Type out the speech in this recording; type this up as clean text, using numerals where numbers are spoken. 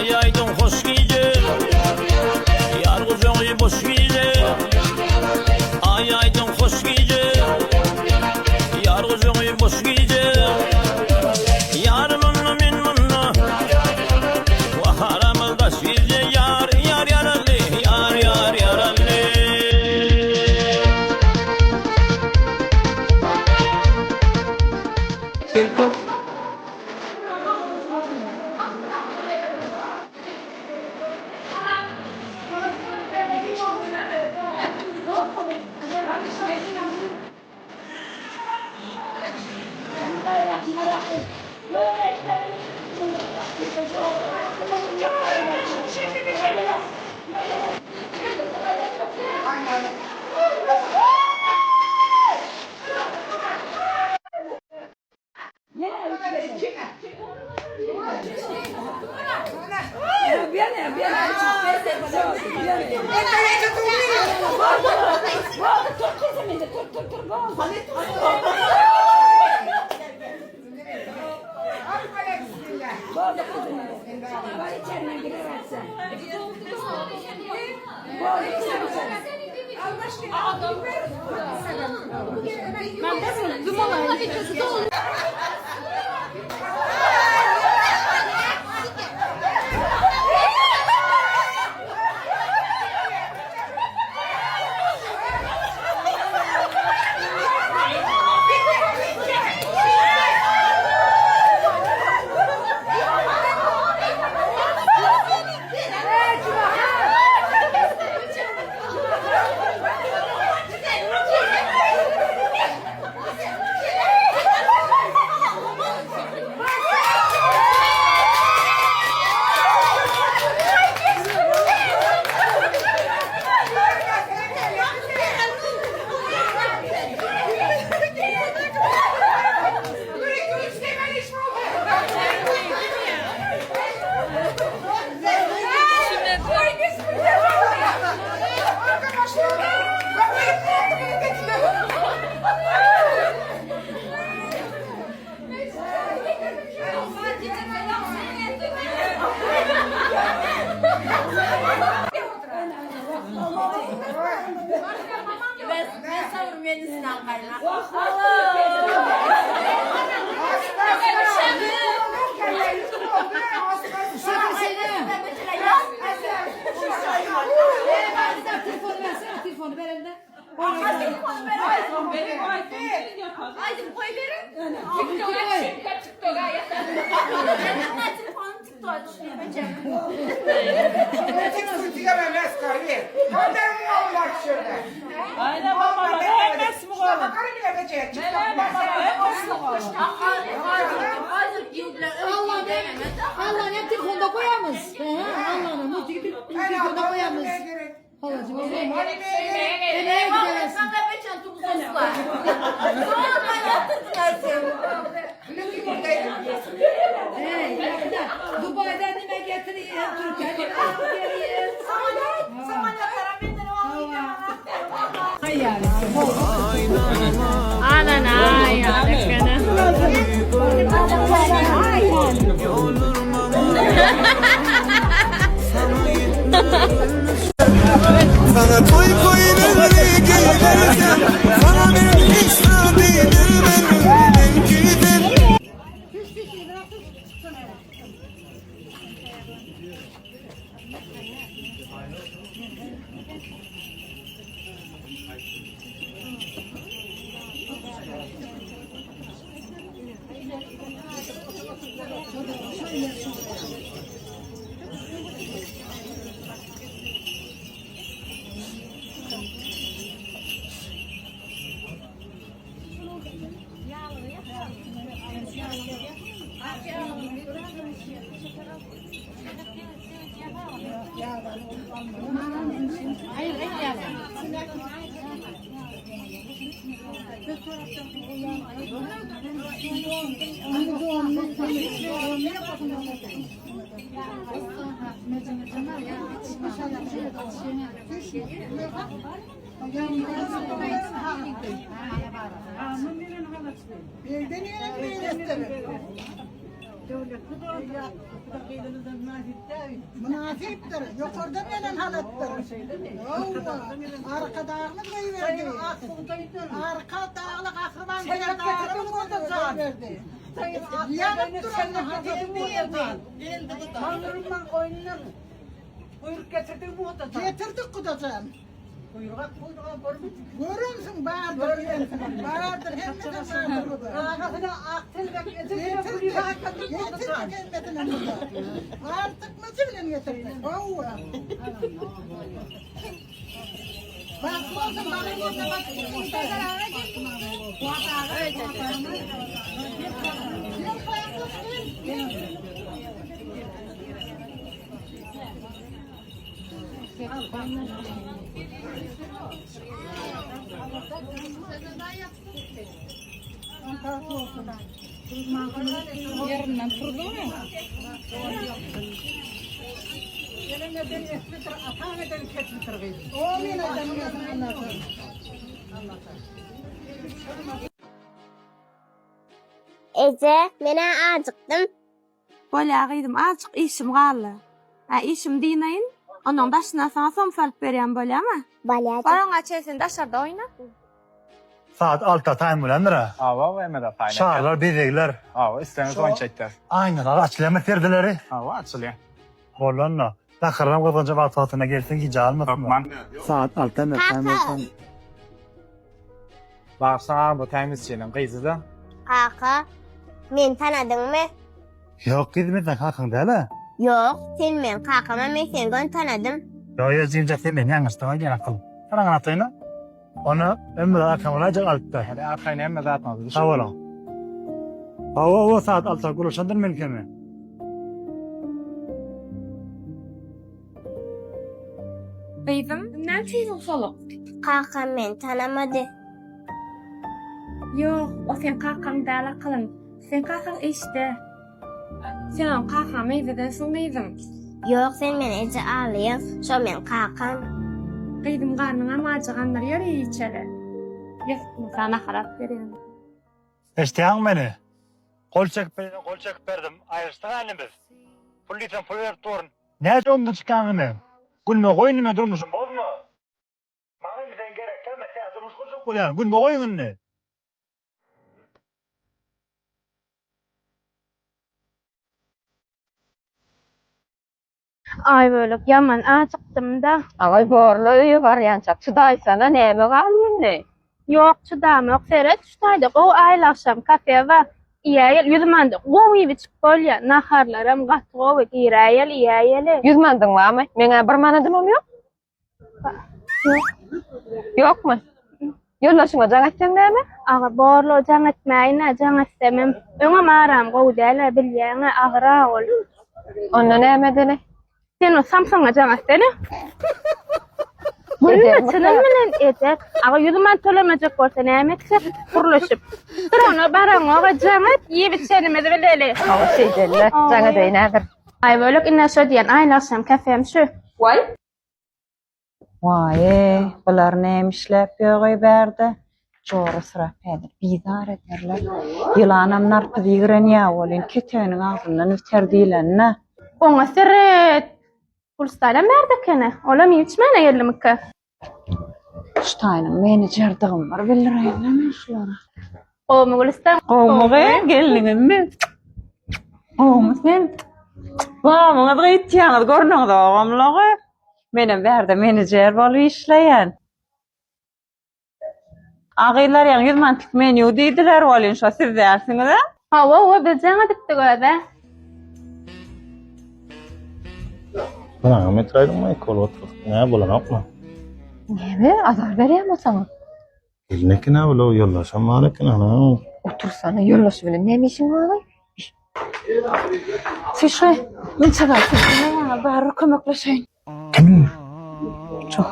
Ay aydın hoş gece, yar kucağıyı boş gece. Ay aydın hoş gece, yar kucağıyı boş gece. Yar munlu min munlu, vaharamız taş gece. Yar yar yaralli, yar yar yaralli. Kirkuk. Ben savurum yenisinden kaynak. Telefonu ver eline. Haydi koy verin. TikTok'a yeter. Telefonu TikTok'a düşüyor. Aynen baba, hepsi bu kadar. Allah'ın hep telefonda koyamız. Allah'ın müziği bir telefonda koyamız. Halacığım o zaman. Emeğe gideriz. Sen de beçen tuzuzlar. Sonra ben yaptırdılar seni. Dubai'den nime getireyim. Türkiye'den getireyim. Samanya karamendere var. Hayır. Anana ya dekene. Sana koy koyunları gelirsen sana benim istediğim benim giderim. Hayır, Devlet bu da nasipdir. Yukarıda gelen halattır. Arka dağını koyuverdi. Arka dağlık akraban gelen dağını koyuverdi. Yanıp duran Tanrımdan koyunlar. Kuyruk getirdik bu odada. getirdik kudacağım. Kuyruğa görmüş. Görür müsün? Bağırdır. Bağırdır. Hem de bağırdır bu da. Ağzına aktel ve Getirdik elbetine burada. Artık mı cimlen getirdik? Oğuz. Bak olsun bana burada bak. Yarından kurdu mu? O mine demiyordun anlatın. Ece, mene acıktım. Bolağıydım, azıcık işim galy. İşim diýenin, onuň daşyna sana som salyp berýän bolýarmy? Balacık. Baroňa çeýsin daşarda oýna. Saat 6'da time bilendir. Ava ve emede tayine. Şahırlar, bezekler. Ava isteniz oyuncaklar. Aynen, açılama ferdileri. Ava açılıyor. Bollanla. Dakırlam kazanca vatatına gelsin ki almasın. Bakman. Saat 6'da mı? Kaka. Baksana bu temizçinin kızı da. Kaka. Men tanadın mı? Yok gitmeden kalkın değil mi? Yok. Sen men kakama men seni tanıdım. Yok yazayımca sen beni yanlıştığına gel akıl. Sana anlatayım. Onu ömrü akamayacak altta. Hadi arkayına emede atmadı. Havalı. O saat 6'da kuruluşandır mümkün mü? Gyzym, näme çeýsin soluk? Kaka men tanımadı. Ýok, o sen kakaň däl akylyn. Sen kakaň eşde. Sen on kakaň meýzedensiň Gyzym. Yok sen men Ece ağlayın. Şo men kakam. Gyzym garnyňa majyganlar ýöre içele. Ýetme sana harap berýän. İsteyen beni. Kol çekip verdim. Ayrıştık halimiz. Pullitan pul verip durun. Nece ondan çıkanını? Gülme koyunuma durmuşum, bozma. Bana bizden gerek gelmez. Sen durmuş koyacak bu yani. Gülme koyununu. Ay bölük yaman acıktım da. Ağay borlu öýe barýançak. Çydaýsana näme galýandy? Yok çydam yok seret çydaydy. O aýl akşam kafe we ýaýyl ýüzmände gowy biçip bolýar. Naharlaram gaty gowy giräýel ýaýyl. Yüzmendin bämi? Meňe bir manadymam ýok. Ýokmy? Ýollaşyňa jaň etdiň näme? Aga borlu jaň etmäýine jaň etsemem. Öňe maram gowy däle bilýäňe agyra ol. Onda näme deli? Sen o Samsung'a jaň etdini. Bunu çynam bilen etek. Aga ýüzmän tölemejek bolsa näme etsek? Kuruluşyp. Durana baraňa jaň et, ýep içenime de bileli. Hawa şeýdelle. Jaň edýänädir. Ay bölük inne şo diýen aýl akşam kafem şu. Vay, bular nämişläp ýögey berdi? Jory sırap edir, bizar ederler. Ýylanamlar pyzygyran ýa bolyn, keteniň agzyndan öterdiýlenne. Oňa seret. Pulstaýlan berdikene. Olam ýetmene ýerlimikkä. Ştaýnyň menejerdigim bar, bildireýärmi şulara? Omy Gülistan. Gowmugy gelnigimmi? Gowmy sen? Gowmuňa gitýäňiz görnüňiz ogamlagy. Menem berde menejer bolup işleýän. Agylar ýa ýüzmantyk menü diýdiler bolyn şo siz därsiňiz. Hawa biz jaň edipdi göze. Bana metroyla mı kol oturup? Ne bulanak mı? Näme? Azar berýärmi sana? Elneki ne bula yollaşam malekin ana. Otursana ýollaşy bilen näme işiň bar? Sişe, men çagaýsyn. Bari kömekleşeýin. Kim? Çok.